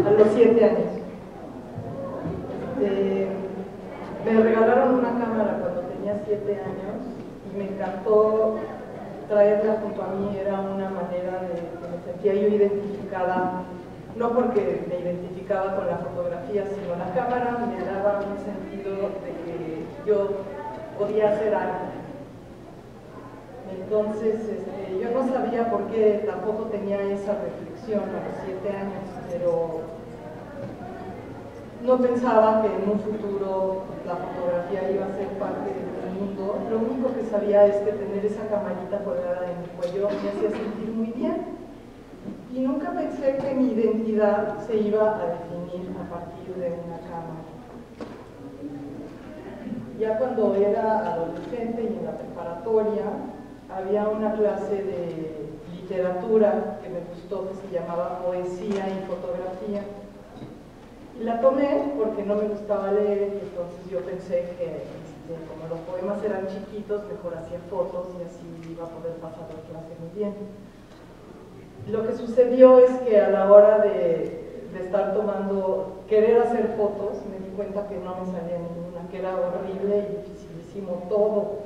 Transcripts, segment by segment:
a los 7 años. Me regalaron una cámara cuando tenía 7 años y me encantó traerla junto a mí. Era una manera de que me sentía yo identificada, no porque me identificaba con la fotografía, sino la cámara me daba un sentido de que yo podía hacer algo. Entonces, yo no sabía por qué tampoco tenía esa reflexión a los 7 años, pero no pensaba que en un futuro la fotografía iba a ser parte de mi mundo. Lo único que sabía es que tener esa camarita colgada en mi cuello me hacía sentir muy bien. Y nunca pensé que mi identidad se iba a definir a partir de una cámara. Ya cuando era adolescente y en la preparatoria, había una clase de literatura que me gustó, que se llamaba Poesía y Fotografía. Y la tomé porque no me gustaba leer, y entonces yo pensé que como los poemas eran chiquitos, mejor hacía fotos y así iba a poder pasar la clase muy bien. Lo que sucedió es que a la hora de estar querer hacer fotos, me di cuenta que no me salía ninguna, que era horrible y dificilísimo todo.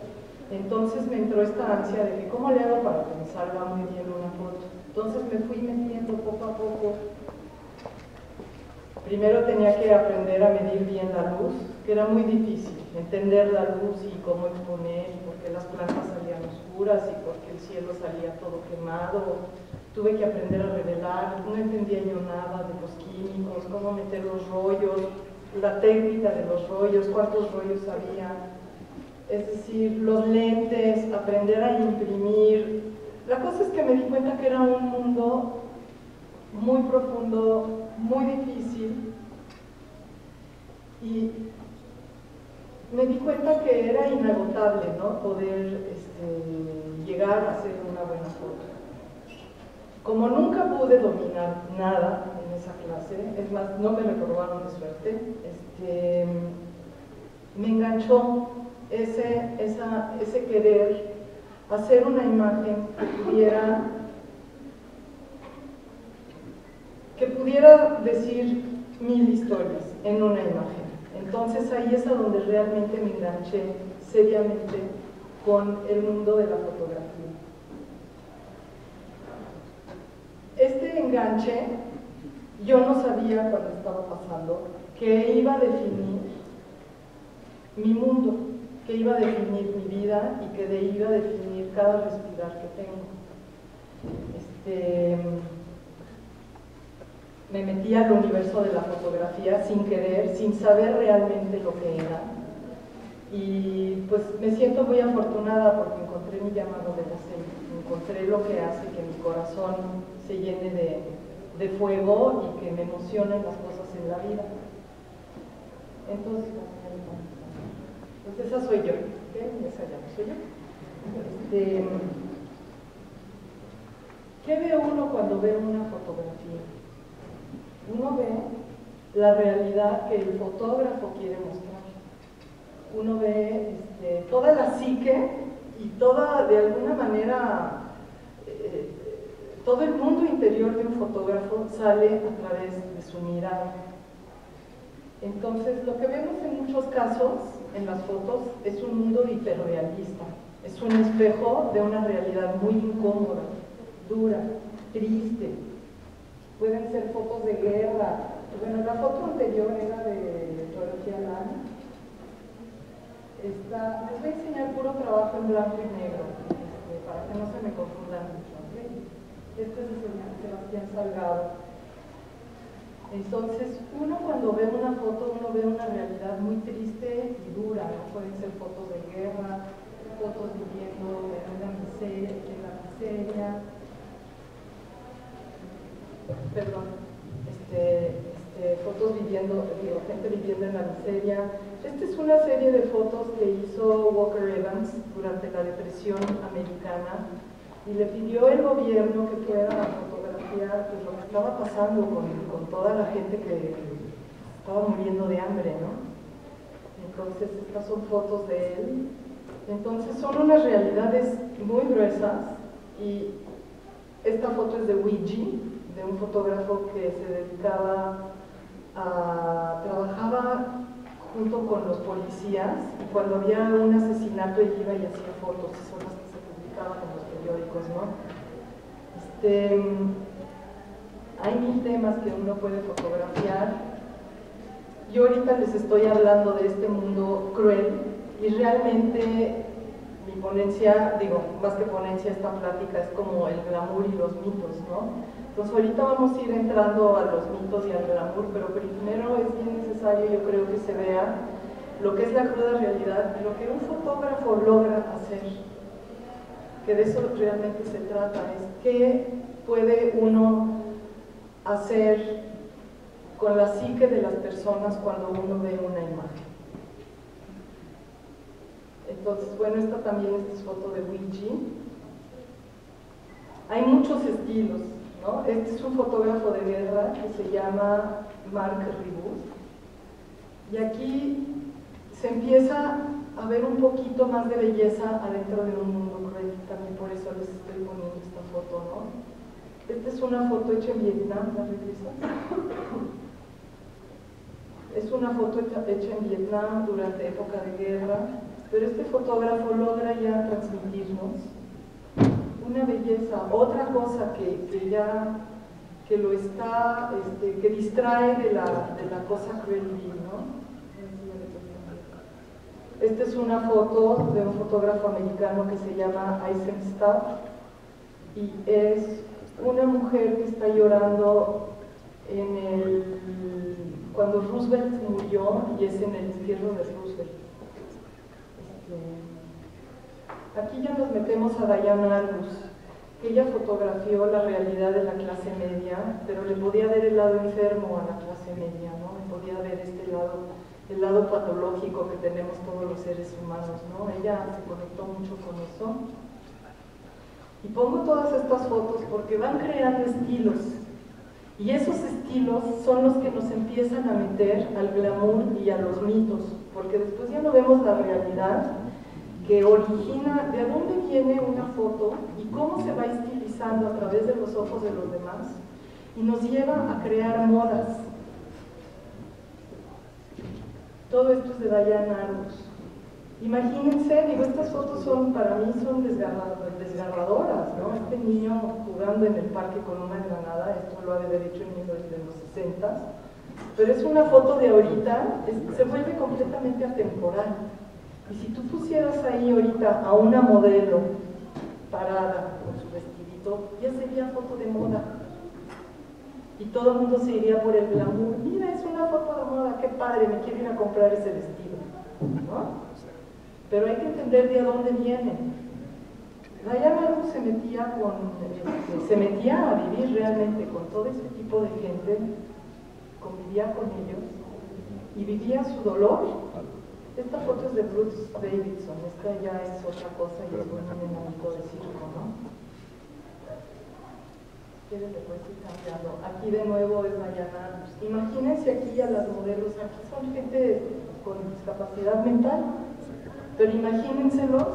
Entonces me entró esta ansia de que ¿cómo le hago para que me salga muy bien una foto? Entonces me fui metiendo poco a poco. Primero tenía que aprender a medir bien la luz, que era muy difícil, entender la luz y cómo exponer, y por qué las plantas salían oscuras y por qué el cielo salía todo quemado. Tuve que aprender a revelar, no entendía yo nada de los químicos, cómo meter los rollos, la técnica de los rollos, cuántos rollos había, es decir, los lentes, aprender a imprimir. La cosa es que me di cuenta que era un mundo muy profundo, muy difícil, y me di cuenta que era inagotable, ¿no? Poder llegar a hacer una buena foto. Como nunca pude dominar nada en esa clase, es más, no me reprobaron de suerte, me enganchó ese querer hacer una imagen que pudiera decir 1000 historias en una imagen. Entonces ahí es a donde realmente me enganché seriamente con el mundo de la fotografía. Este enganche, yo no sabía cuando estaba pasando que iba a definir mi mundo, que iba a definir mi vida y que iba a definir cada respirar que tengo. Me metí al universo de la fotografía sin querer, sin saber realmente lo que era. Y pues me siento muy afortunada porque encontré mi llamado de docente, encontré lo que hace que mi corazón se llene de fuego y que me emocionen las cosas en la vida. Entonces esa soy yo, ¿okay? Esa ya no soy yo. ¿Qué ve uno cuando ve una fotografía? Uno ve la realidad que el fotógrafo quiere mostrar. Uno ve toda la psique y toda, de alguna manera, todo el mundo interior de un fotógrafo sale a través de su mirada. Entonces, lo que vemos en muchos casos, en las fotos, es un mundo hiperrealista. Es un espejo de una realidad muy incómoda, dura, triste. Pueden ser fotos de guerra. Bueno, la foto anterior era de Dorothea Lange. Les voy a enseñar puro trabajo en blanco y negro, para que no se me confundan mucho. ¿Okay? Este es de Sebastián Salgado. Entonces, uno cuando ve una foto, uno ve una realidad muy triste y dura, ¿no? Pueden ser fotos de guerra, fotos viviendo en la miseria, fotos viviendo, gente viviendo en la miseria. Esta es una serie de fotos que hizo Walker Evans durante la Depresión Americana y le pidió el gobierno que fuera a fotografiar pues, lo que estaba pasando con toda la gente que estaba muriendo de hambre, ¿no? Entonces estas son fotos de él. Entonces son unas realidades muy gruesas y esta foto es de Ouija, de un fotógrafo que se dedicaba trabajaba junto con los policías, y cuando había un asesinato él iba y hacía fotos, y son las que se publicaban en los periódicos, ¿no? Hay 1000 temas que uno puede fotografiar. Yo ahorita les estoy hablando de este mundo cruel, y realmente mi ponencia, digo, más que ponencia, esta plática es como el glamour y los mitos, ¿no? Entonces ahorita vamos a ir entrando a los mitos y al glamour, pero primero es bien necesario, yo creo, que se vea lo que es la cruda realidad, lo que un fotógrafo logra hacer, que de eso realmente se trata, es qué puede uno hacer con la psique de las personas cuando uno ve una imagen. Entonces, bueno, esta también es foto de Luigi. Hay muchos estilos, ¿no? Este es un fotógrafo de guerra que se llama Marc Ribot, y aquí se empieza a ver un poquito más de belleza adentro de un mundo cruel. También por eso les estoy poniendo esta foto, ¿no? Esta es una foto hecha en Vietnam, ¿la regresas? Es una foto hecha en Vietnam durante época de guerra, pero este fotógrafo logra ya transmitirnos una belleza, otra cosa que lo está, que distrae de la cosa cruel y vil, ¿no? Esta es una foto de un fotógrafo americano que se llama Eisenstadt, y es una mujer que está llorando cuando Roosevelt murió, y es en el entierro de Roosevelt. Aquí ya nos metemos a Diana Arbus, que ella fotografió la realidad de la clase media, pero le podía ver el lado enfermo a la clase media, ¿no? Le podía ver el lado patológico que tenemos todos los seres humanos, ¿no? Ella se conectó mucho con eso. Y pongo todas estas fotos porque van creando estilos, y esos estilos son los que nos empiezan a meter al glamour y a los mitos, porque después ya no vemos la realidad que origina de dónde viene una foto y cómo se va estilizando a través de los ojos de los demás, y nos lleva a crear modas. Todo esto es de Diana Arbus. Imagínense, digo, estas fotos para mí son desgarradoras, ¿no? Este niño jugando en el parque con una granada, esto lo ha de haber hecho en los 60s, pero es una foto de ahorita, se vuelve completamente atemporal. Y si tú pusieras ahí ahorita a una modelo parada con su vestidito, ya sería foto de moda. Y todo el mundo se iría por el glamour. Mira, es una foto de moda, qué padre, me quiero ir a comprar ese vestido, ¿no? Pero hay que entender de dónde vienen. Diana Arbus se metía a vivir realmente con todo ese tipo de gente, convivía con ellos y vivía su dolor. Esta foto es de Bruce Davidson, esta ya es otra cosa y es un enemigo de circo, ¿no? ¿Quieres después ir cambiando? Aquí de nuevo es Diana Arbus. Imagínense aquí a las modelos, aquí son gente con discapacidad mental, pero imagínenselos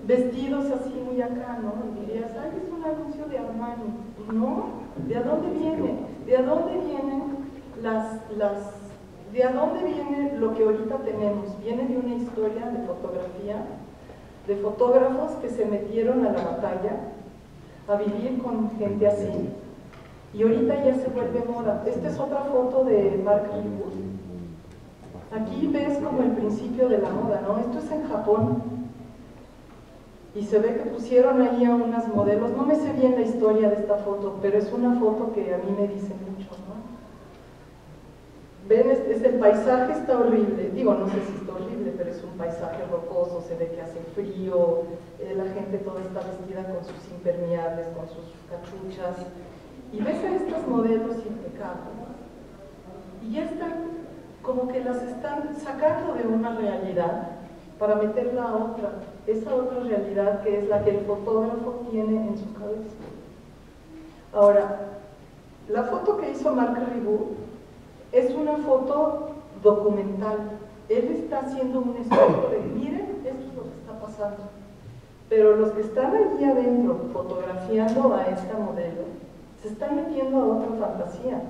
vestidos así muy acá, ¿no? Y dirías, ay, es un anuncio de Armani. No, ¿de dónde viene? ¿De dónde vienen ¿de dónde viene lo que ahorita tenemos? Viene de una historia de fotografía, de fotógrafos que se metieron a la batalla, a vivir con gente así, y ahorita ya se vuelve moda. Esta es otra foto de Marc Ribot. Aquí ves como el principio de la moda, ¿no? Esto es en Japón, y se ve que pusieron ahí a unas modelos. No me sé bien la historia de esta foto, pero es una foto que a mí me dice mucho, ¿no? Ven, el paisaje está horrible, digo, no sé si está horrible, pero es un paisaje rocoso, se ve que hace frío, la gente toda está vestida con sus impermeables, con sus cachuchas, y ves a estas modelos impecables, y ya están, como que las están sacando de una realidad para meterla a otra, esa otra realidad que es la que el fotógrafo tiene en su cabeza. Ahora, la foto que hizo Marc Ribot es una foto documental. Él está haciendo un estudio de, miren, esto es lo que está pasando. Pero los que están allí adentro fotografiando a esta modelo Se están metiendo a otra fantasía.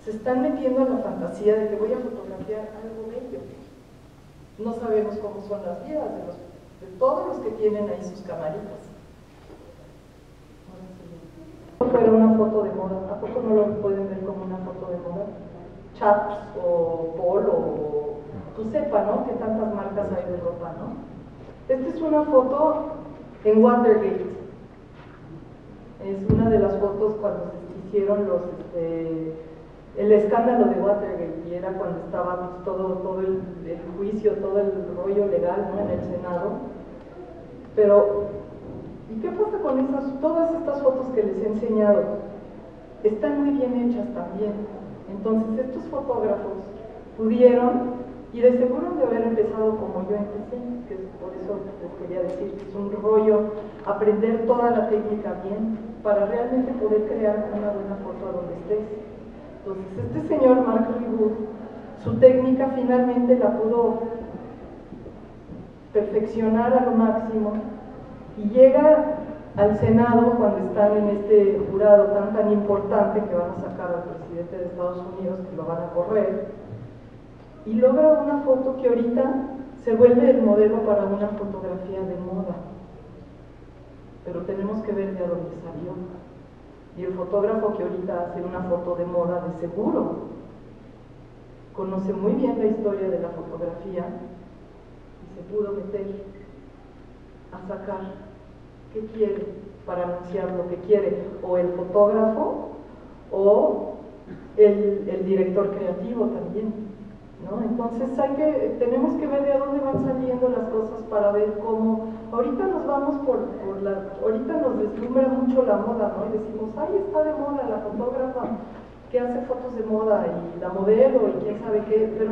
Se están metiendo a la fantasía de que voy a fotografiar algo bello. No sabemos cómo son las vidas de todos los que tienen ahí sus camaritas. Fuera una foto de moda, ¿a poco no lo pueden ver como una foto de moda? Chaps o Polo o tú sepa, ¿no? Que tantas marcas hay de ropa, ¿no? Esta es una foto en Watergate. Es una de las fotos cuando se hicieron el escándalo de Watergate, y era cuando estaba pues, todo el juicio, todo el rollo legal, ¿no? En el Senado. Pero, ¿y qué pasa con todas estas fotos que les he enseñado? Están muy bien hechas también. Entonces estos fotógrafos pudieron, y de seguro han de haber empezado como yo empecé, que por eso les quería decir que es un rollo aprender toda la técnica bien, para realmente poder crear una buena foto a donde estés. Entonces este señor Mark Ribot, su técnica finalmente la pudo perfeccionar a lo máximo, y llega al Senado cuando están en este jurado tan importante que van a sacar al presidente de Estados Unidos, que lo van a correr, y logra una foto que ahorita se vuelve el modelo para una fotografía de moda. Pero tenemos que ver de dónde salió. Y el fotógrafo que ahorita hace una foto de moda, de seguro conoce muy bien la historia de la fotografía y se pudo meter a sacar qué quiere para anunciar lo que quiere, o el fotógrafo o el director creativo también, ¿no? Entonces tenemos que ver de dónde van saliendo las cosas para ver cómo. Ahorita nos vamos ahorita nos deslumbra mucho la moda, ¿no? Y decimos, ay, está de moda la fotógrafa que hace fotos de moda y la modelo y quién sabe qué, pero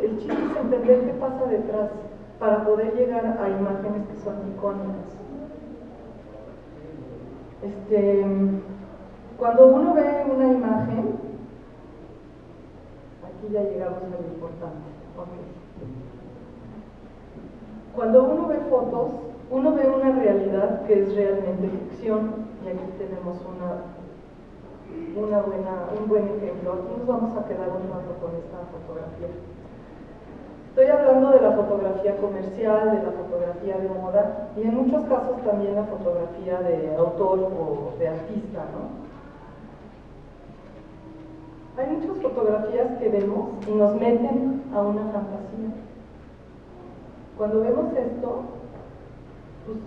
el chiste es entender qué pasa detrás para poder llegar a imágenes que son icónicas. Cuando uno ve una imagen, aquí ya llegamos a lo importante. Okay. Cuando uno ve fotos, uno ve una realidad que es realmente ficción, y aquí tenemos un buen ejemplo. Aquí nos vamos a quedar un rato con esta fotografía. Estoy hablando de la fotografía comercial, de la fotografía de moda, y en muchos casos también la fotografía de autor o de artista, ¿no? Hay muchas fotografías que vemos y nos meten a una fantasía. Cuando vemos esto, pues,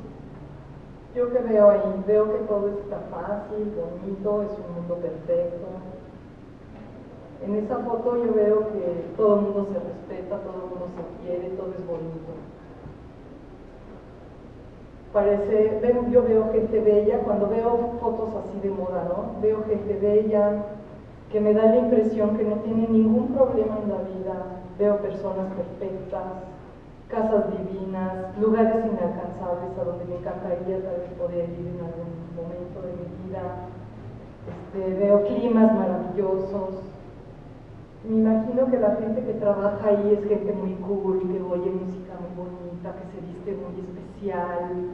¿yo qué veo ahí? Veo que todo está fácil, bonito, es un mundo perfecto. En esa foto yo veo que todo el mundo se respeta, todo el mundo se quiere, todo es bonito. Yo veo gente bella, cuando veo fotos así de moda, ¿no? Veo gente bella, que me da la impresión que no tiene ningún problema en la vida. Veo personas perfectas, casas divinas, lugares inalcanzables a donde me encantaría tal vez poder ir en algún momento de mi vida. Veo climas maravillosos. Me imagino que la gente que trabaja ahí es gente muy cool, que oye música muy bonita, que se viste muy especial.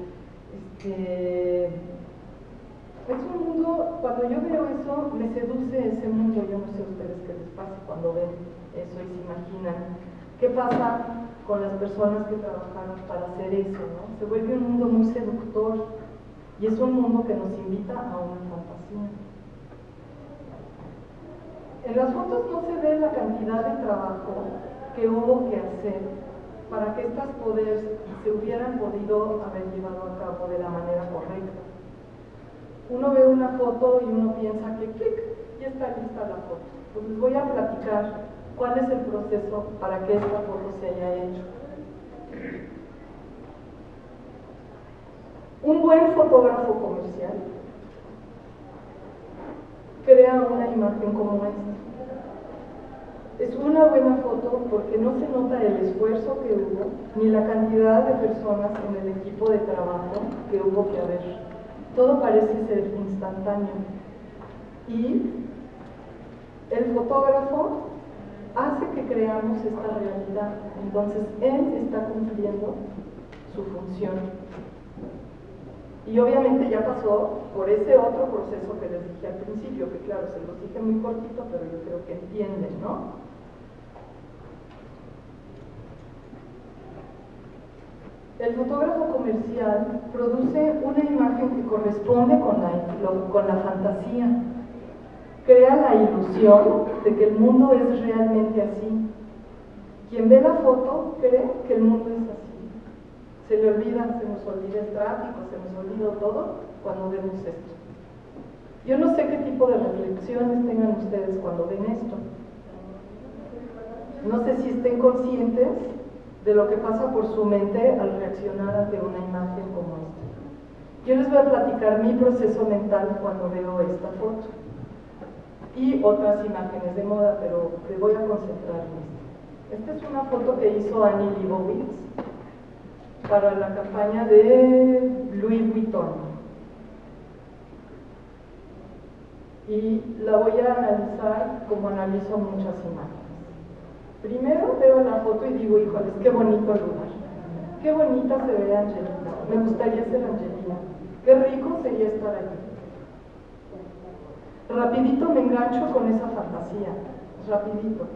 Es un mundo, cuando yo veo eso, me seduce ese mundo. Yo no sé a ustedes qué les pasa cuando ven eso y se imaginan qué pasa con las personas que trabajaron para hacer eso, ¿no? Se vuelve un mundo muy seductor y es un mundo que nos invita a una fantasía. En las fotos no se ve la cantidad de trabajo que hubo que hacer para que estas se hubieran podido haber llevado a cabo de la manera correcta. Uno ve una foto y uno piensa que clic, ya está lista la foto. Pues les voy a platicar cuál es el proceso para que esta foto se haya hecho. Un buen fotógrafo comercial crea una imagen como esta. Es una buena foto porque no se nota el esfuerzo que hubo, ni la cantidad de personas en el equipo de trabajo que hubo que haber. Todo parece ser instantáneo. Y el fotógrafo hace que creamos esta realidad. Entonces, él está cumpliendo su función. Y obviamente ya pasó por ese otro proceso que les dije al principio, que claro, se los dije muy cortito, pero yo creo que entienden, ¿no? El fotógrafo comercial produce una imagen que corresponde con la fantasía. Crea la ilusión de que el mundo es realmente así. Quien ve la foto cree que el mundo es así. Se nos olvida el tráfico, se nos olvida todo cuando vemos esto. Yo no sé qué tipo de reflexiones tengan ustedes cuando ven esto. No sé si estén conscientes de lo que pasa por su mente al reaccionar ante una imagen como esta. Yo les voy a platicar mi proceso mental cuando veo esta foto y otras imágenes de moda, pero me voy a concentrar en esta. Esta es una foto que hizo Annie Leibovitz para la campaña de Louis Vuitton. Y la voy a analizar como analizo muchas imágenes. Primero veo la foto y digo, híjoles, qué bonito lugar. Qué bonita se ve Angelina. Me gustaría ser Angelina. Qué rico sería estar allí. Rapidito me engancho con esa fantasía. Rapidito.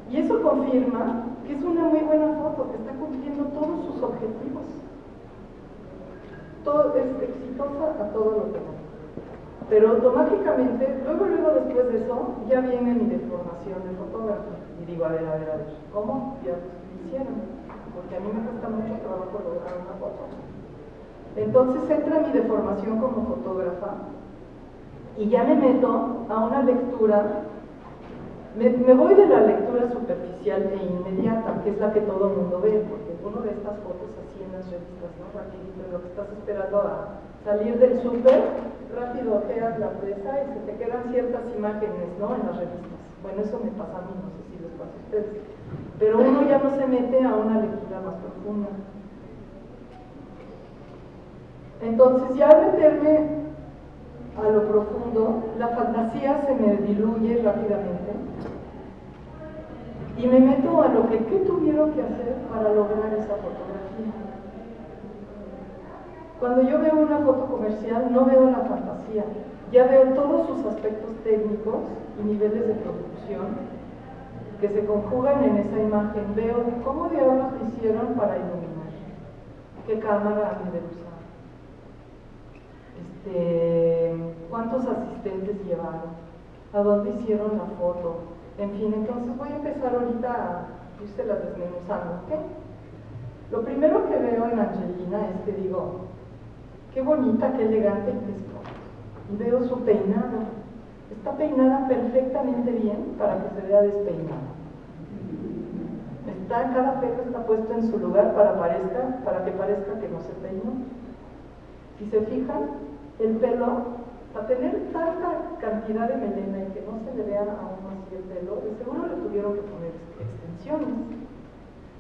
Y eso confirma que es una muy buena foto, que está cumpliendo todos sus objetivos. Todo es exitosa a todo lo que da. Pero automáticamente, luego después de eso, ya viene mi deformación de fotógrafo. Y digo, a ver, ¿cómo? Ya lo hicieron. Porque a mí me cuesta mucho trabajo lograr una foto. Entonces entra mi deformación como fotógrafa y ya me meto a una lectura. Me voy de la lectura superficial e inmediata, que es la que todo el mundo ve, porque uno ve estas fotos así en las revistas, ¿no? Rapidito, en lo que estás esperando a salir del súper, rápido ojeas la presa y se te quedan ciertas imágenes, ¿no? En las revistas. Bueno, eso me pasa a mí, no sé si les pasa a ustedes. Pero uno ya no se mete a una lectura más profunda. Entonces, ya al meterme a lo profundo, la fantasía se me diluye rápidamente y me meto a lo que ¿qué tuvieron que hacer para lograr esa fotografía? Cuando yo veo una foto comercial no veo la fantasía, ya veo todos sus aspectos técnicos y niveles de producción que se conjugan en esa imagen. Veo cómo diablos lo hicieron para iluminar, qué cámara han de usar, cuántos asistentes llevaron, a dónde hicieron la foto, en fin. Entonces voy a empezar ahorita a irselas desmenuzando, ¿ok? Lo primero que veo en Angelina es que digo, qué bonita, qué elegante que es. Y veo su peinado, está peinada perfectamente bien para que se vea despeinada. Cada pelo está puesto en su lugar para que parezca que no se peinó. Si se fijan, el pelo, para tener tanta cantidad de melena y que no se le vea aún así el pelo, de seguro le tuvieron que poner extensiones.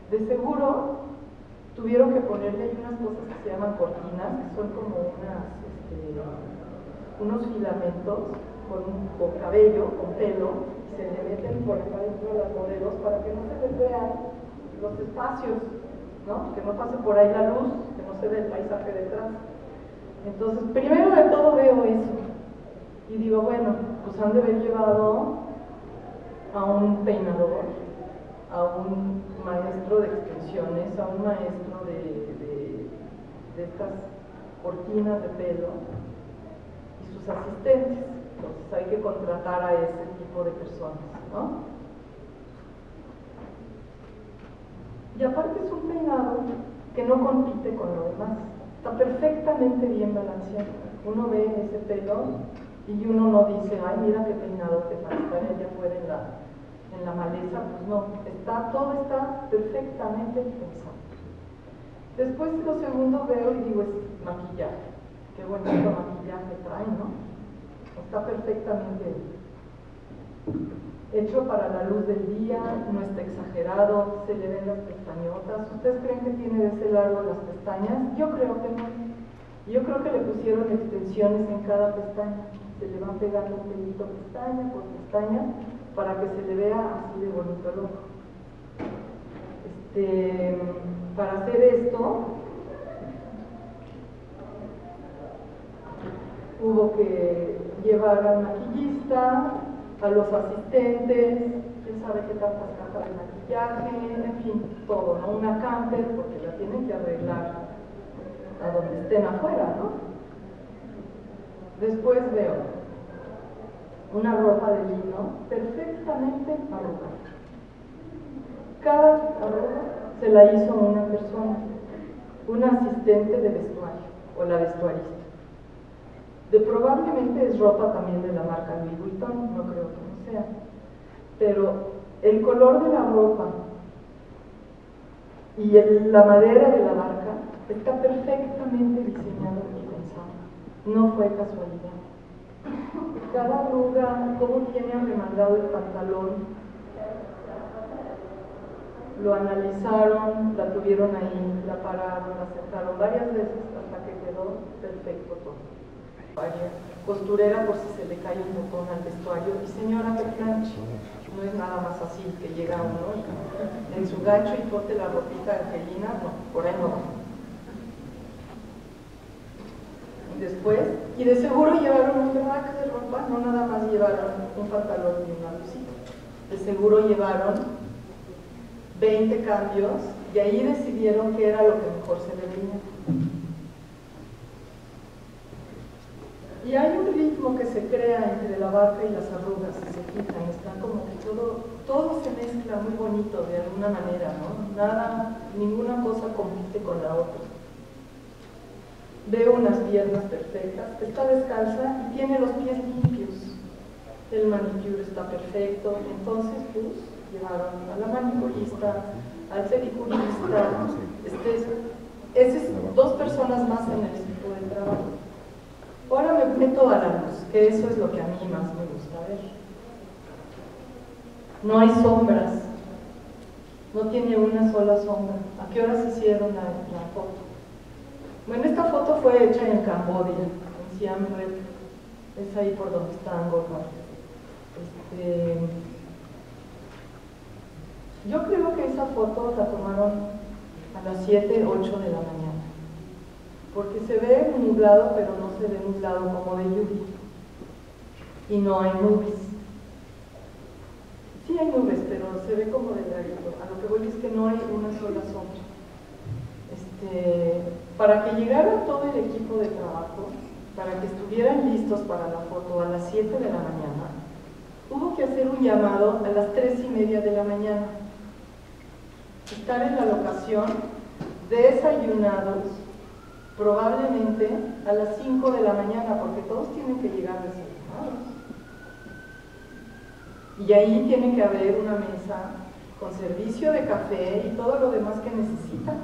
De seguro tuvieron que ponerle ahí unas cosas que se llaman cortinas, que son como unos filamentos con cabello, con pelo, y se le meten por acá dentro de las modelos para que no se les vean los espacios, ¿no? Que no pase por ahí la luz, que no se ve el paisaje detrás. Entonces, primero de todo veo eso y digo, bueno, pues han de haber llevado a un peinador, a un maestro de extensiones, a un maestro de estas cortinas de pelo y sus asistentes. Entonces hay que contratar a ese tipo de personas, ¿no? Y aparte es un peinado que no compite con lo demás. Está perfectamente bien balanceado. Uno ve ese pelo y uno no dice, ay, mira qué peinado que para estar allá afuera en la maleza. Pues no, todo está perfectamente pensado. Después lo segundo veo y digo, es maquillaje. Qué bonito maquillaje trae, ¿no? Está perfectamente hecho para la luz del día, no está exagerado, se le ven las pestañotas. ¿Ustedes creen que tiene de ese largo las pestañas? Yo creo que no. Yo creo que le pusieron extensiones en cada pestaña. Se le van pegando un pelito pestaña por pestaña para que se le vea así de bonito el ojo. Para hacer esto, hubo que llevar al maquillista, a los asistentes, quién sabe qué tantas cajas de maquillaje, en fin, todo, ¿no? Una camper, porque la tienen que arreglar a donde estén afuera, ¿no? Después veo una ropa de lino perfectamente arrugada. Cada arruga se la hizo una persona, un asistente de vestuario o la vestuarista. Probablemente es ropa también de la marca Louis Vuitton, no creo que no sea, pero el color de la ropa y la madera de la barca está perfectamente diseñado y pensado, no fue casualidad. Cada arruga, cómo tiene arremangado el pantalón, lo analizaron, la tuvieron ahí, la pararon, la sentaron varias veces hasta que quedó perfecto todo. Costurera por si se le cae un botón al vestuario, y señora que planche, no es nada más así que llega uno en su gancho y ponte la ropita angelina, no, por ahí no va. Después, y de seguro llevaron un rack de ropa, no nada más llevaron un pantalón y una blusita, de seguro llevaron 20 cambios y ahí decidieron qué era lo que mejor se le veía. Y hay un ritmo que se crea entre la barca y las arrugas, si se fijan, está como que todo se mezcla muy bonito de alguna manera, ¿no? Nada, ninguna cosa compite con la otra. Veo unas piernas perfectas, está descalza y tiene los pies limpios. El manicure está perfecto, entonces pues llevaron a la manicurista, al pedicurista, esas dos personas más en el equipo de trabajo. Ahora me meto a la luz, que eso es lo que a mí más me gusta ver. No hay sombras, no tiene una sola sombra. ¿A qué horas hicieron la foto? Bueno, esta foto fue hecha en Camboya, en Siem Reap, es ahí por donde está Angkor Wat. Yo creo que esa foto la tomaron a las 7, 8 de la mañana. Porque se ve nublado, pero no se ve nublado como de lluvia. Y no hay nubes. Sí hay nubes, pero se ve como delgadito. A lo que voy es que no hay una sola sombra. Para que llegara todo el equipo de trabajo, para que estuvieran listos para la foto a las 7 de la mañana, hubo que hacer un llamado a las 3:30 de la mañana. Estar en la locación, desayunados, probablemente a las 5 de la mañana, porque todos tienen que llegar desayunados. Y ahí tiene que haber una mesa con servicio de café y todo lo demás que necesitan,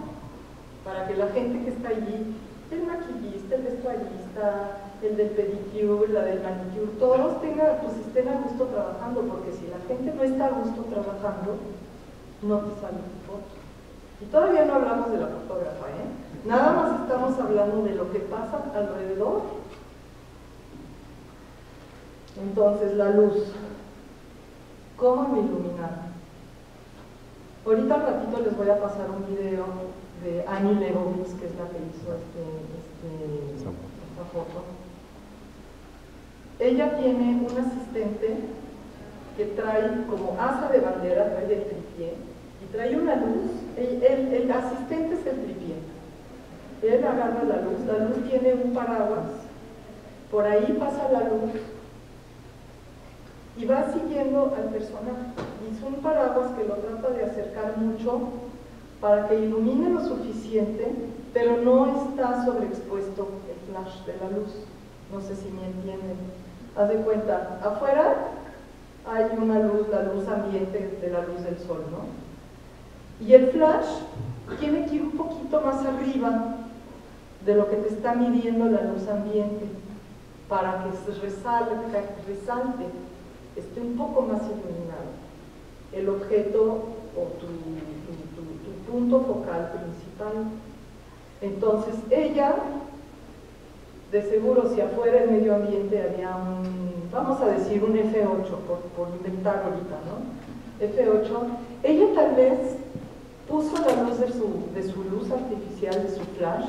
para que la gente que está allí, el maquillista, el vestuarista, el del pedicure, la del manicure, todos estén a gusto trabajando, porque si la gente no está a gusto trabajando, no te sale tu foto. Y todavía no hablamos de la fotógrafa, nada más estamos hablando de lo que pasa alrededor. Entonces, la luz. ¿Cómo me iluminaron? Ahorita al ratito les voy a pasar un video de Annie Leibovitz, que es la que hizo esta foto. Ella tiene un asistente que trae como asa de bandera, trae el tripié, y trae una luz. El asistente es el tripié. Él agarra la luz tiene un paraguas, por ahí pasa la luz y va siguiendo al personaje. Hizo un paraguas que lo trata de acercar mucho para que ilumine lo suficiente, pero no está sobreexpuesto el flash de la luz. No sé si me entienden. Haz de cuenta, afuera hay una luz, la luz ambiente de la luz del sol, ¿no? Y el flash tiene que ir un poquito más arriba de lo que te está midiendo la luz ambiente, para que se resalte, esté un poco más iluminado el objeto o tu punto focal principal. Entonces ella, de seguro, si afuera en medio ambiente había vamos a decir un F8, por inventar ahorita, ¿no? F8, ella tal vez puso la luz de su luz artificial, de su flash,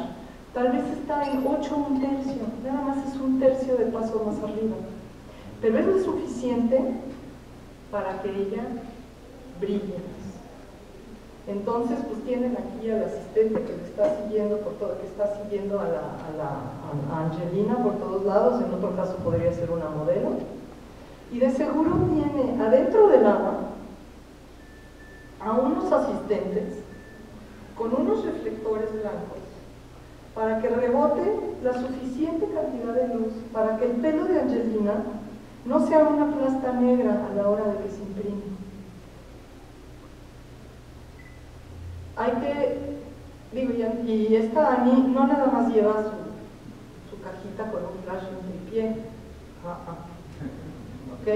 tal vez está en 8 un tercio, nada más es un tercio de paso más arriba. Pero es lo suficiente para que ella brille. Entonces, pues tienen aquí al asistente que le está siguiendo por todo, que está siguiendo a Angelina por todos lados, en otro caso podría ser una modelo. Y de seguro tiene adentro del agua a unos asistentes con unos reflectores blancos para que rebote la suficiente cantidad de luz para que el pelo de Angelina no sea una plasta negra a la hora de que se imprime. Hay que, digo, y esta Annie no nada más lleva su cajita con un flash y un tripié, ¿ok?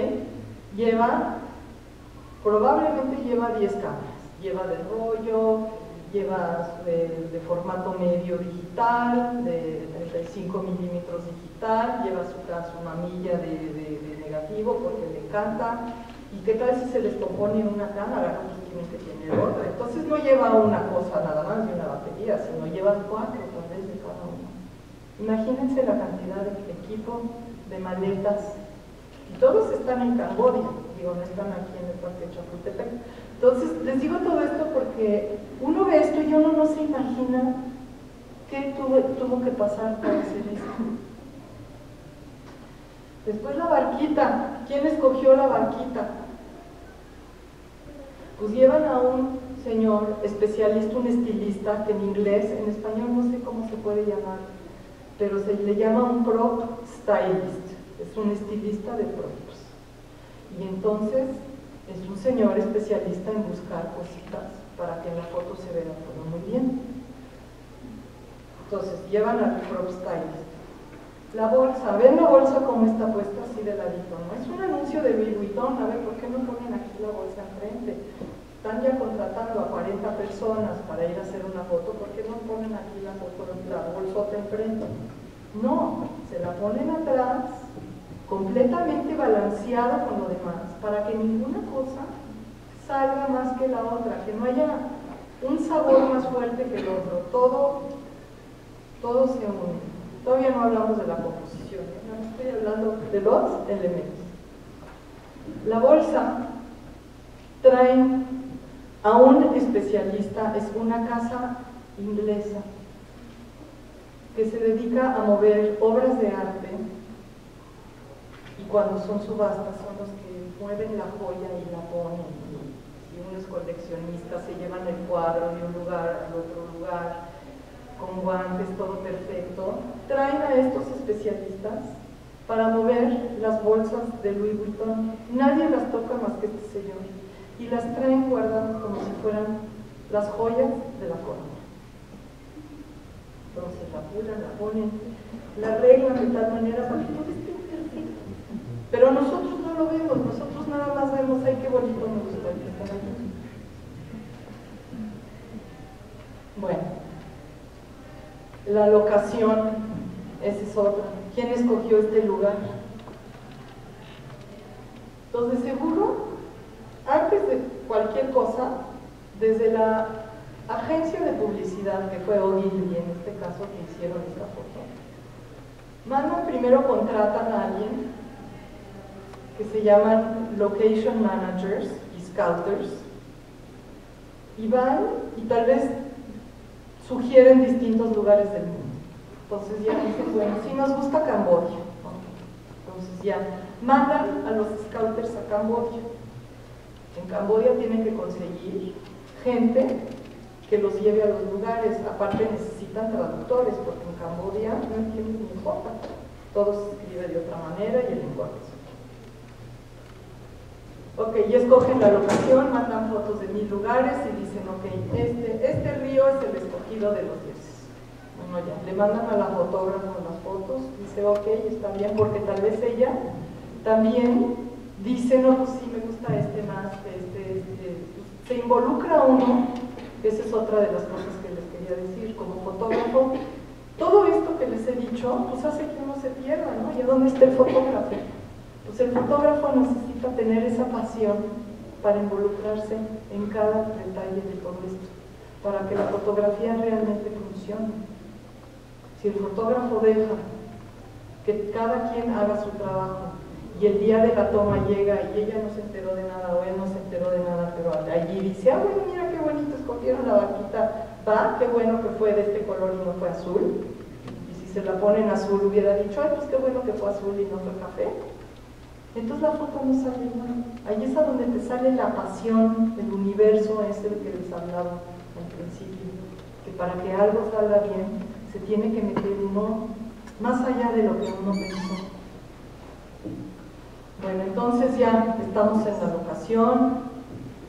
Probablemente lleva 10 cámaras, lleva de rollo, lleva de formato medio digital, de 35 milímetros digital, lleva su mamilla de negativo porque le encanta. ¿Y qué tal si se les compone una cámara? Pues tienen que tener otra. Entonces no lleva una cosa nada más de una batería, sino llevan 4 tal vez de cada uno. Imagínense la cantidad de equipo, de maletas. Y todos están en Camboya, digo, no están aquí en el Parque Chapultepec. Entonces, les digo todo esto porque uno ve esto y uno no se imagina qué tuvo que pasar para hacer esto. Después la barquita. ¿Quién escogió la barquita? Pues llevan a un señor especialista, un estilista, que en inglés, en español no sé cómo se puede llamar, pero se le llama un prop stylist, es un estilista de props. Y entonces es un señor especialista en buscar cositas para que en la foto se vea todo muy bien. Entonces llevan al prop stylist. La bolsa, ¿ven la bolsa cómo está puesta así de ladito? ¿No? Es un anuncio de Louis Vuitton. A ver, ¿por qué no ponen aquí la bolsa enfrente? Están ya contratando a 40 personas para ir a hacer una foto, ¿por qué no ponen aquí la bolsota enfrente? No, se la ponen atrás, completamente balanceada con lo demás, para que ninguna cosa salga más que la otra, que no haya un sabor más fuerte que el otro, todo se une. Todavía no hablamos de la composición, no estoy hablando de los elementos. La bolsa trae a un especialista, es una casa inglesa que se dedica a mover obras de arte y cuando son subastas son los que mueven la joya y la ponen y unos coleccionistas se llevan el cuadro de un lugar al otro lugar con guantes, todo perfecto. Traen a estos especialistas para mover las bolsas de Louis Vuitton. Nadie las toca más que este señor. Y las traen guardadas como si fueran las joyas de la corona. Entonces la apuran, la ponen, la arreglan de tal manera para que todo esté perfecto. Pero nosotros no lo vemos, nosotros nada más vemos, ay, qué bonito me gusta que están aquí. Bueno. La locación, esa es otra. ¿Quién escogió este lugar? Entonces, seguro, antes de cualquier cosa, desde la agencia de publicidad, que fue Ogilvy en este caso, que hicieron esta foto, primero contratan a alguien que se llaman Location Managers y Scouters, y van y tal vez sugieren distintos lugares del mundo. Entonces ya dicen, bueno, sí nos gusta Camboya, ¿no? Entonces ya mandan a los scouters a Camboya. En Camboya tienen que conseguir gente que los lleve a los lugares. Aparte necesitan traductores, porque en Camboya no entienden ni jota. Todo se escribe de otra manera y el lenguaje es otro. Ok, y escogen la locación, mandan fotos de 1000 lugares y dicen, ok, este río es el escogido de los dioses. Bueno, ya, le mandan a la fotógrafa las fotos, dice, ok, está bien, porque tal vez ella también dice, no, pues sí, me gusta este más, se involucra uno, esa es otra de las cosas que les quería decir, como fotógrafo, todo esto que les he dicho, pues hace que uno se pierda, ¿no? ¿Y dónde está el fotógrafo? Pues el fotógrafo necesita tener esa pasión para involucrarse en cada detalle de todo esto, para que la fotografía realmente funcione. Si el fotógrafo deja que cada quien haga su trabajo y el día de la toma llega y ella no se enteró de nada o él no se enteró de nada, pero allí dice, ah, bueno, mira qué bonito, escogieron la vaquita, va, qué bueno que fue de este color y no fue azul. Y si se la ponen azul hubiera dicho, ay, pues qué bueno que fue azul y no fue café. Entonces la foto no sale igual. Ahí es a donde te sale la pasión, el universo ese del que les hablaba al principio, que para que algo salga bien se tiene que meter uno más allá de lo que uno pensó. Bueno, entonces ya estamos en la locación,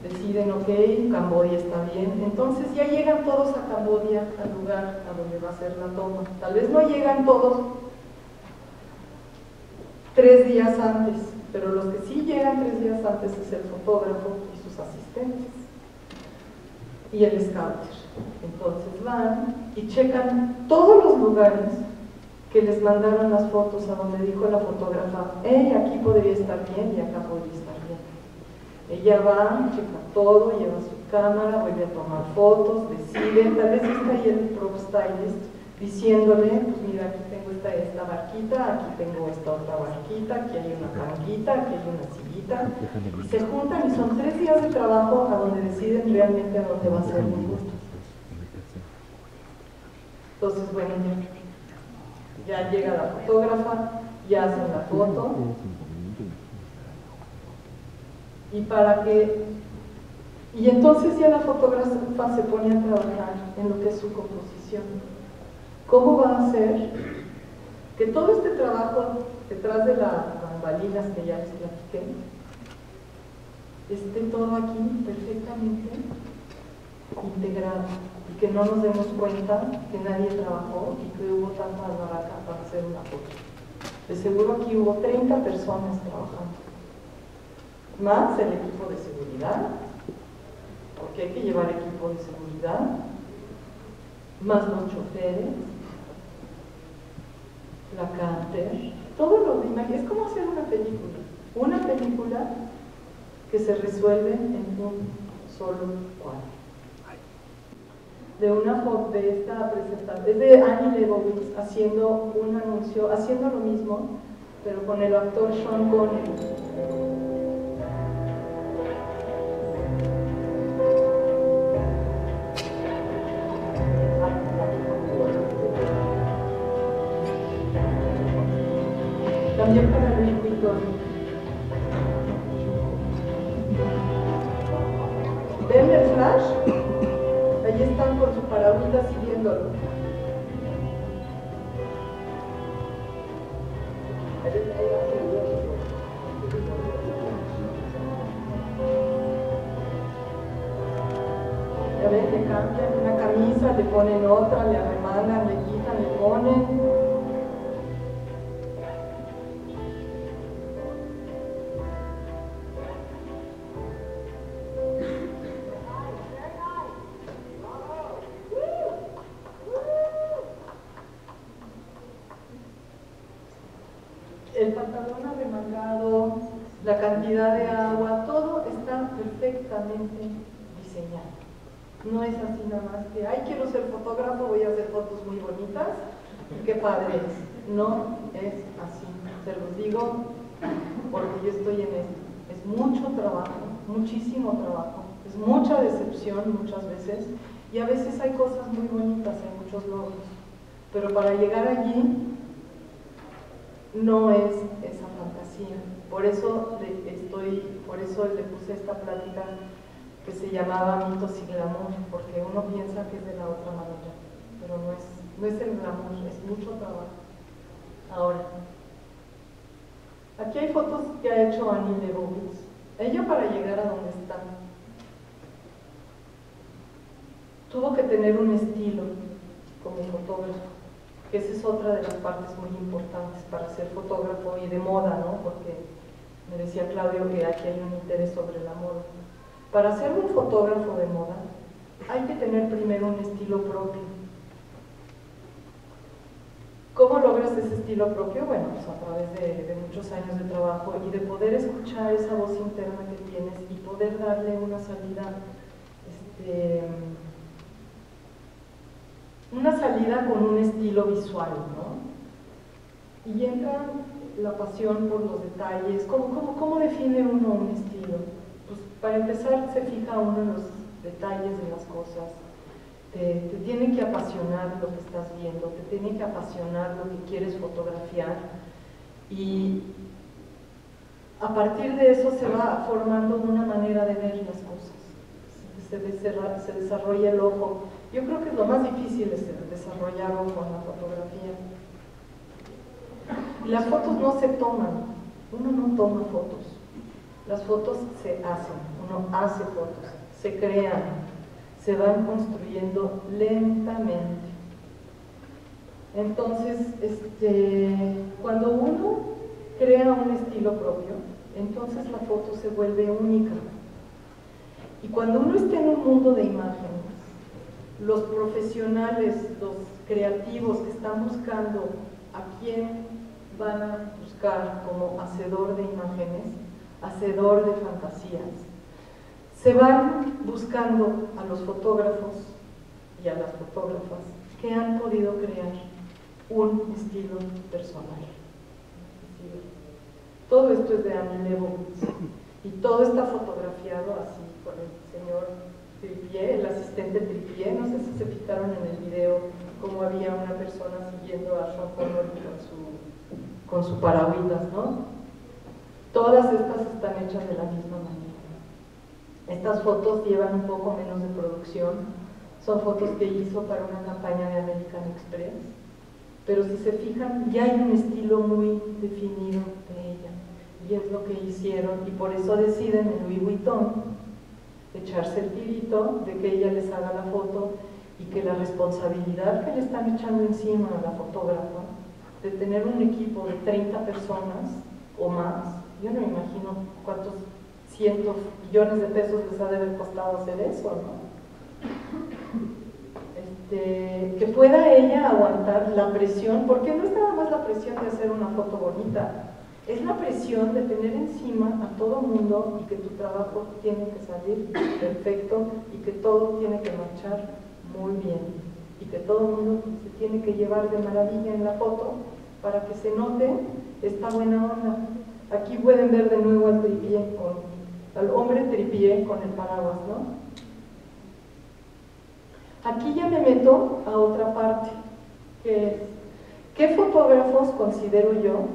deciden, ok, Camboya está bien, entonces ya llegan todos a Camboya, al lugar a donde va a ser la toma. Tal vez no llegan todos 3 días antes, pero los que sí llegan 3 días antes es el fotógrafo y sus asistentes y el scouter. Entonces van y checan todos los lugares que les mandaron las fotos, a donde dijo la fotógrafa, aquí podría estar bien y acá podría estar bien. Ella va, checa todo, lleva su cámara, vuelve a tomar fotos, decide, tal vez está ahí el prop stylist diciéndole, pues mira, aquí tengo esta barquita, aquí tengo esta otra barquita, aquí hay una tanguita, aquí hay una sillita, y se juntan y son 3 días de trabajo a donde deciden realmente a dónde va a ser el gusto. Entonces, bueno, ya llega la fotógrafa, ya hacen la foto, y entonces ya la fotógrafa se pone a trabajar en lo que es su composición. ¿Cómo va a hacer que todo este trabajo detrás de las bambalinas que ya les platiqué esté todo aquí perfectamente integrado y que no nos demos cuenta que nadie trabajó y que hubo tanta albaraka para hacer una foto? De seguro aquí hubo 30 personas trabajando, más el equipo de seguridad, porque hay que llevar equipo de seguridad, más los choferes, la canter, todo lo demás. Es como hacer una película que se resuelve en un solo cuadro. De una foto de esta presentación, es de Annie Leibovitz haciendo un anuncio, haciendo lo mismo, pero con el actor Sean Connery. También para el escritor. ¿Ven el flash? Ahí están con su paragüita siguiéndolo. Ya ven, le cambian una camisa, le ponen otra, le arremangan, le quitan, le ponen. El pantalón arremangado, la cantidad de agua, todo está perfectamente diseñado. No es así nada más que, ay, quiero ser fotógrafo, voy a hacer fotos muy bonitas, qué padre es. No es así, se los digo porque yo estoy en esto. Es mucho trabajo, muchísimo trabajo, es mucha decepción muchas veces, y a veces hay cosas muy bonitas, hay muchos logros, pero para llegar allí no es esa fantasía. Por eso le puse esta plática que se llamaba Mitos y Glamour, porque uno piensa que es de la otra manera, pero no es el glamour, es mucho trabajo. Ahora, aquí hay fotos que ha hecho Annie Leibovitz. Ella, para llegar a donde está, tuvo que tener un estilo como fotógrafo, que esa es otra de las partes muy importantes para ser fotógrafo y de moda, ¿no? Porque me decía Claudio que aquí hay un interés sobre la moda. Para ser un fotógrafo de moda hay que tener primero un estilo propio. ¿Cómo logras ese estilo propio? Bueno, pues a través de muchos años de trabajo y de poder escuchar esa voz interna que tienes y poder darle una salida una salida con un estilo visual, ¿no? Y entra la pasión por los detalles. ¿Cómo define uno un estilo? Pues para empezar se fija uno en los detalles de las cosas. Te tiene que apasionar lo que estás viendo, te tiene que apasionar lo que quieres fotografiar, y a partir de eso se va formando una manera de ver las cosas, se desarrolla el ojo. Yo creo que lo más difícil es desarrollar ojo en la fotografía. Las fotos no se toman, uno no toma fotos, las fotos se hacen, uno hace fotos, se crean, se van construyendo lentamente. Entonces, cuando uno crea un estilo propio, entonces la foto se vuelve única. Y cuando uno está en un mundo de imágenes, los profesionales, los creativos que están buscando a quién van a buscar como hacedor de imágenes, hacedor de fantasías, se van buscando a los fotógrafos y a las fotógrafas que han podido crear un estilo personal. Todo esto es de Annie Leibovitz y todo está fotografiado así por el señor Tripié, el asistente Tripié. No sé si se fijaron en el video cómo había una persona siguiendo a Sean Connery con su paragüitas, ¿no? Todas estas están hechas de la misma manera. Estas fotos llevan un poco menos de producción, son fotos que hizo para una campaña de American Express, pero si se fijan, ya hay un estilo muy definido de ella, y es lo que hicieron, y por eso deciden en Louis Vuitton echarse el tirito de que ella les haga la foto, y que la responsabilidad que le están echando encima a la fotógrafa, de tener un equipo de 30 personas o más, yo no me imagino cuántos cientos, millones de pesos les ha de haber costado hacer eso, ¿no? Que pueda ella aguantar la presión, porque no es nada más la presión de hacer una foto bonita, es la presión de tener encima a todo mundo y que tu trabajo tiene que salir perfecto y que todo tiene que marchar muy bien y que todo el mundo se tiene que llevar de maravilla en la foto para que se note esta buena onda. Aquí pueden ver de nuevo al Tripié, al hombre Tripié con el paraguas, ¿no? Aquí ya me meto a otra parte, que es, ¿qué fotógrafos considero yo?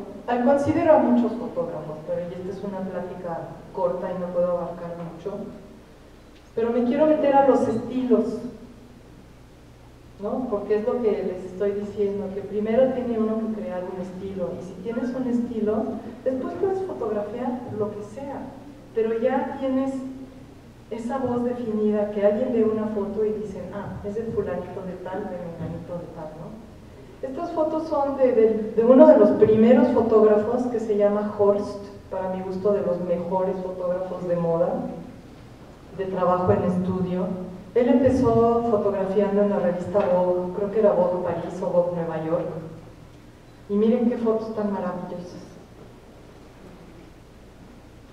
Considero a muchos fotógrafos, pero esta es una plática corta y no puedo abarcar mucho, pero me quiero meter a los estilos, ¿no? Porque es lo que les estoy diciendo, que primero tiene uno que crear un estilo, y si tienes un estilo, después puedes fotografiar lo que sea, pero ya tienes esa voz definida, que alguien ve una foto y dicen, ah, es de fulanito de tal, de menganito de tal, ¿no? Estas fotos son de uno de los primeros fotógrafos que se llama Horst, para mi gusto de los mejores fotógrafos de moda, de trabajo en estudio. Él empezó fotografiando en la revista Vogue, creo que era Vogue París o Vogue Nueva York, y miren qué fotos tan maravillosas.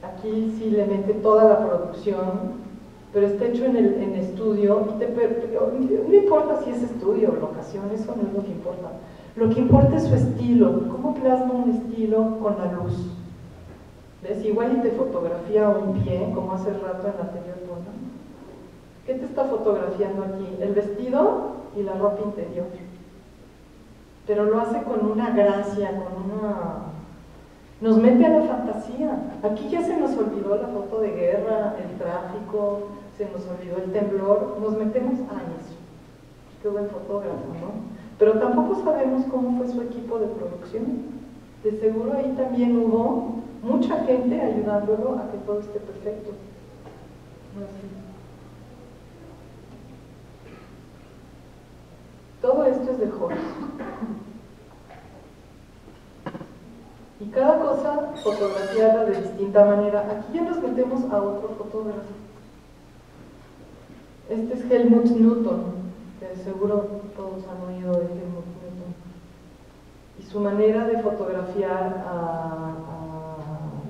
Aquí sí le mete toda la producción, pero está hecho en estudio, y no importa si es estudio o locación, eso no es lo que importa. Lo que importa es su estilo, cómo plasma un estilo con la luz. ¿Ves? Igual y te fotografía un pie, como hace rato en la anterior toma. ¿Qué te está fotografiando aquí? El vestido y la ropa interior. Pero lo hace con una gracia, nos mete a la fantasía. Aquí ya se nos olvidó la foto de guerra, el tráfico, se nos olvidó el temblor, nos metemos a eso. Qué buen fotógrafo, ¿no? Pero tampoco sabemos cómo fue su equipo de producción. De seguro ahí también hubo mucha gente ayudándolo a que todo esté perfecto. Así. Todo esto es de Horst. Y cada cosa fotografiada de distinta manera. Aquí ya nos metemos a otro fotógrafo. Este es Helmut Newton, que seguro todos han oído de Helmut Newton. Y su manera de fotografiar a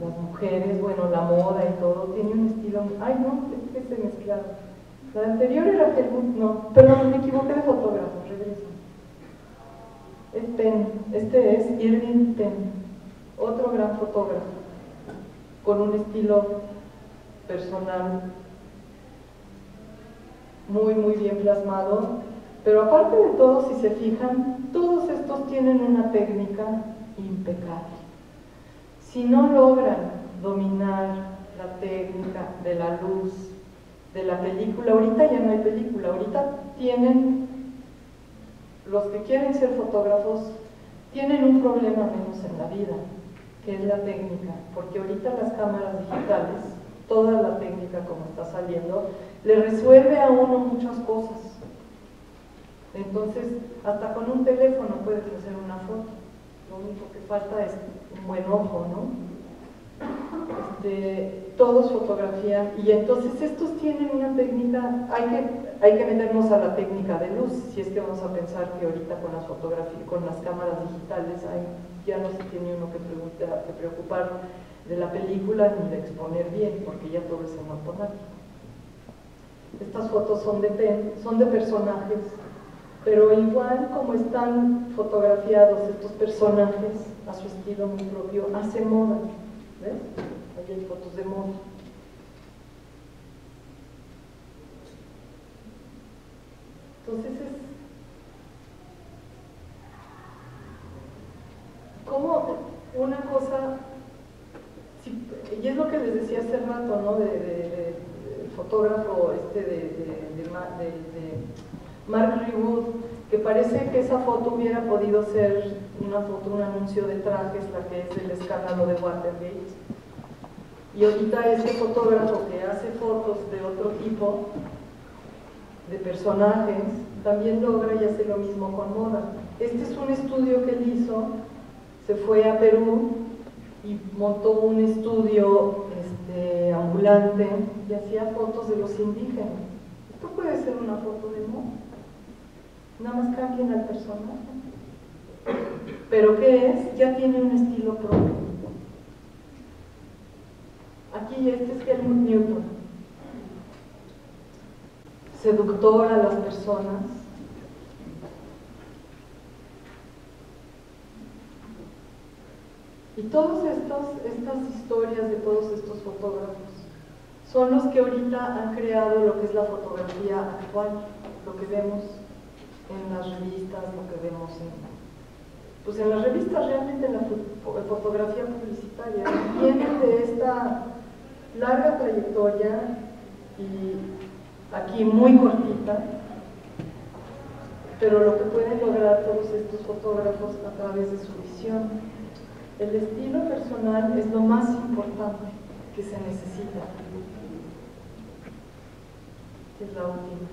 las mujeres, bueno, la moda y todo, tiene un estilo... ¡Ay, no! Es que se mezclaron. La anterior era Helmut, no, perdón, me equivoqué de fotógrafo, regreso. Es Penn, este es Irving Penn, otro gran fotógrafo, con un estilo personal muy bien plasmado, pero aparte de todo, si se fijan, todos estos tienen una técnica impecable. Si no logran dominar la técnica de la luz, de la película, ahorita ya no hay película, ahorita tienen, los que quieren ser fotógrafos, tienen un problema menos en la vida, que es la técnica, porque ahorita las cámaras digitales, toda la técnica como está saliendo, le resuelve a uno muchas cosas. Entonces, hasta con un teléfono puedes hacer una foto, lo único que falta es un buen ojo, ¿no? Todos fotografían, y entonces estos tienen una técnica, hay que meternos a la técnica de luz, si es que vamos a pensar que ahorita con las fotografías, con las cámaras digitales, ya no se tiene uno que preocupar de la película ni de exponer bien, porque ya todo es en automático. Estas fotos son de personajes, pero igual como están fotografiados estos personajes a su estilo muy propio, hace moda. ¿Ves? Ahí hay fotos de moda. Entonces es como una cosa, y es lo que les decía hace rato, ¿no? De fotógrafo de Mark Ribot, que parece que esa foto hubiera podido ser una foto, un anuncio de trajes, la que es el escándalo de Watergate. Y ahorita este fotógrafo que hace fotos de otro tipo, de personajes, también logra y hace lo mismo con moda. Este es un estudio que él hizo, se fue a Perú y montó un estudio ambulante y hacía fotos de los indígenas. Esto puede ser una foto de moda. Nada más cambien al personaje. ¿Pero qué es? Ya tiene un estilo propio. Aquí este es Helmut Newton. Seductor a las personas. Y todas estas historias de todos estos fotógrafos son los que ahorita han creado lo que es la fotografía actual, lo que vemos en las revistas, lo que vemos en las revistas, realmente en la fotografía publicitaria. Vienen de esta larga trayectoria y aquí muy cortita, pero lo que pueden lograr todos estos fotógrafos a través de su visión. El estilo personal es lo más importante que se necesita. Es la última.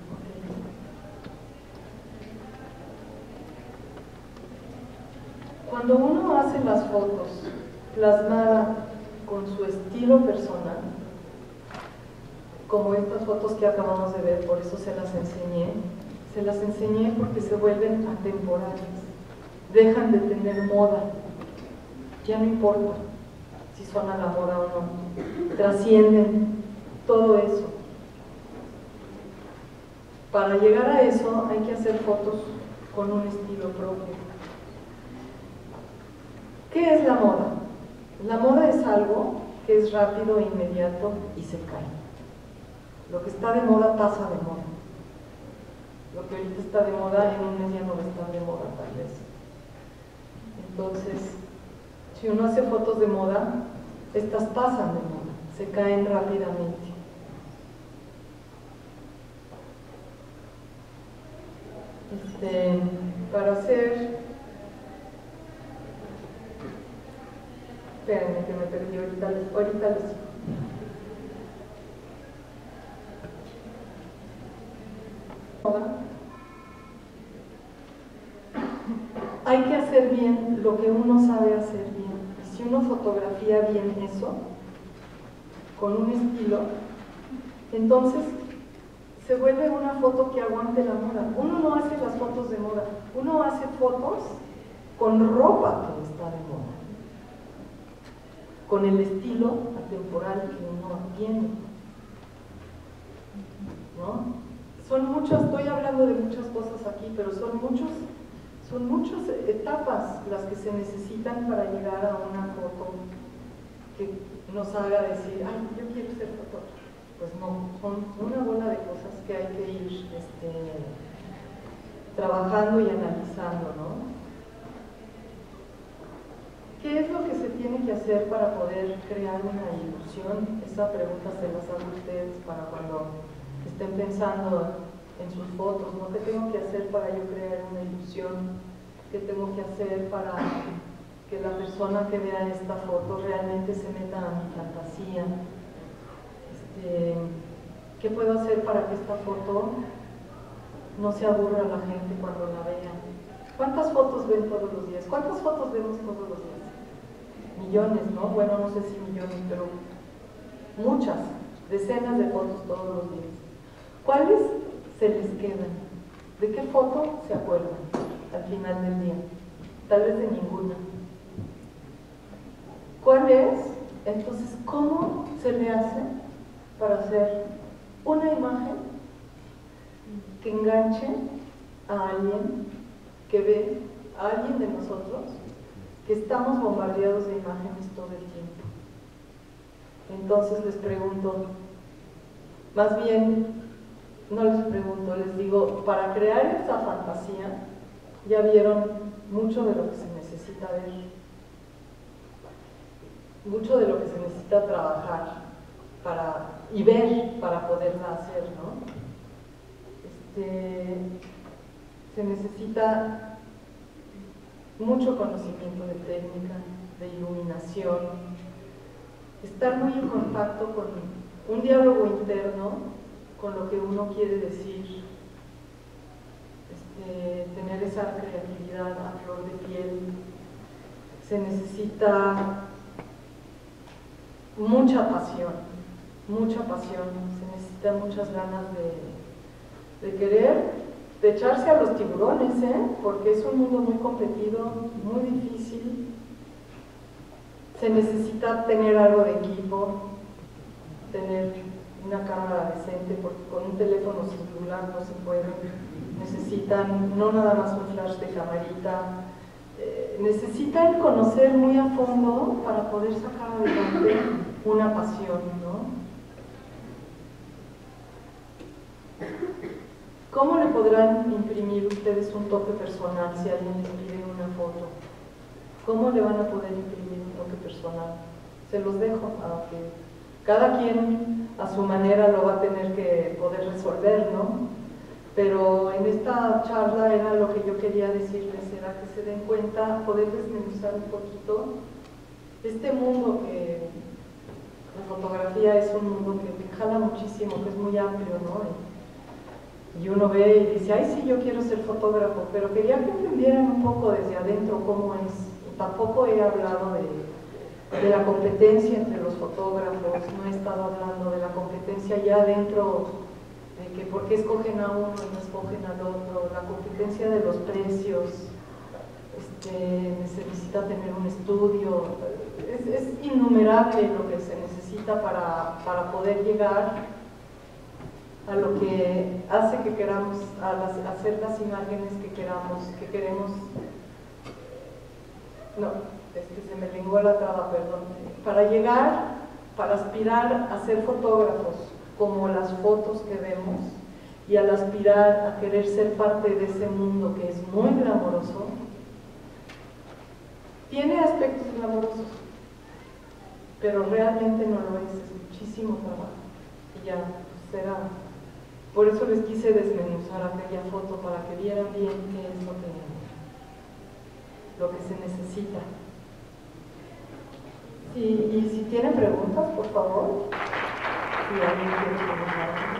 Cuando uno hace las fotos plasmada con su estilo personal, como estas fotos que acabamos de ver, por eso se las enseñé porque se vuelven atemporales, dejan de tener moda, ya no importa si son a la moda o no, trascienden todo eso. Para llegar a eso hay que hacer fotos con un estilo propio. ¿Qué es la moda? La moda es algo que es rápido, inmediato y se cae. Lo que está de moda pasa de moda. Lo que ahorita está de moda en un mes ya no va a estar de moda tal vez. Entonces, si uno hace fotos de moda, estas pasan de moda, se caen rápidamente. Para hacer... Espérenme que me perdí, ahorita les digo. Hay que hacer bien lo que uno sabe hacer bien. Y si uno fotografía bien eso, con un estilo, entonces se vuelve una foto que aguante la moda. Uno no hace las fotos de moda, uno hace fotos con ropa que está de moda, con el estilo atemporal que uno tiene, ¿no? son muchas, estoy hablando de muchas cosas aquí, pero son muchas etapas las que se necesitan para llegar a una foto que nos haga decir, ay, yo quiero ser fotógrafo. Pues no, son una bola de cosas que hay que ir trabajando y analizando, ¿no? ¿Qué es lo que se tiene que hacer para poder crear una ilusión? Esa pregunta se las hago a ustedes para cuando estén pensando en sus fotos, ¿no? ¿Qué tengo que hacer para yo crear una ilusión? ¿Qué tengo que hacer para que la persona que vea esta foto realmente se meta a mi fantasía? ¿Qué puedo hacer para que esta foto no se aburra a la gente cuando la vea? ¿Cuántas fotos ven todos los días? ¿Cuántas fotos vemos todos los días? Millones, ¿no? Bueno, no sé si millones, pero muchas, decenas de fotos todos los días. ¿Cuáles se les quedan? ¿De qué foto se acuerdan al final del día? Tal vez de ninguna. ¿Cuál es? Entonces, ¿cómo se le hace para hacer una imagen que enganche a alguien que ve, a alguien de nosotros, que estamos bombardeados de imágenes todo el tiempo? Entonces les pregunto, más bien, no les pregunto, les digo, para crear esta fantasía, ya vieron mucho de lo que se necesita ver, mucho de lo que se necesita trabajar y ver para poderla hacer, ¿no? Se necesita mucho conocimiento de técnica, de iluminación, estar muy en contacto con un diálogo interno con lo que uno quiere decir, tener esa creatividad a flor de piel. Se necesita mucha pasión, se necesita muchas ganas de querer, de echarse a los tiburones, porque es un mundo muy competido, muy difícil. Se necesita tener algo de equipo, tener una cámara decente, porque con un teléfono celular no se puede. Necesitan no nada más un flash de camarita, necesitan conocer muy a fondo para poder sacar adelante una pasión, ¿no? ¿Cómo le podrán imprimir ustedes un toque personal si alguien les pide una foto? ¿Cómo le van a poder imprimir un toque personal? Se los dejo, aunque cada quien a su manera lo va a tener que poder resolver, ¿no? Pero en esta charla era lo que yo quería decirles, era que se den cuenta, poder desmenuzar un poquito este mundo que la fotografía es un mundo que jala muchísimo, que es muy amplio, ¿no? Y uno ve y dice, ay, sí, yo quiero ser fotógrafo, pero quería que entendieran un poco desde adentro cómo es. Tampoco he hablado de la competencia entre los fotógrafos, no he estado hablando de la competencia ya dentro, de que por qué escogen a uno y no escogen al otro, la competencia de los precios, se necesita tener un estudio, es innumerable lo que se necesita para poder llegar a lo que hace que queramos, hacer las imágenes que queremos, no, se me lenguó la traba, perdón, para llegar, para aspirar a ser fotógrafos como las fotos que vemos y al aspirar a querer ser parte de ese mundo que es muy glamoroso, tiene aspectos glamorosos, pero realmente no lo es muchísimo trabajo y ya será. Por eso les quise desmenuzar aquella foto para que vieran bien qué es lo que se necesita. Y si tienen preguntas, por favor, si alguien quiere preguntar.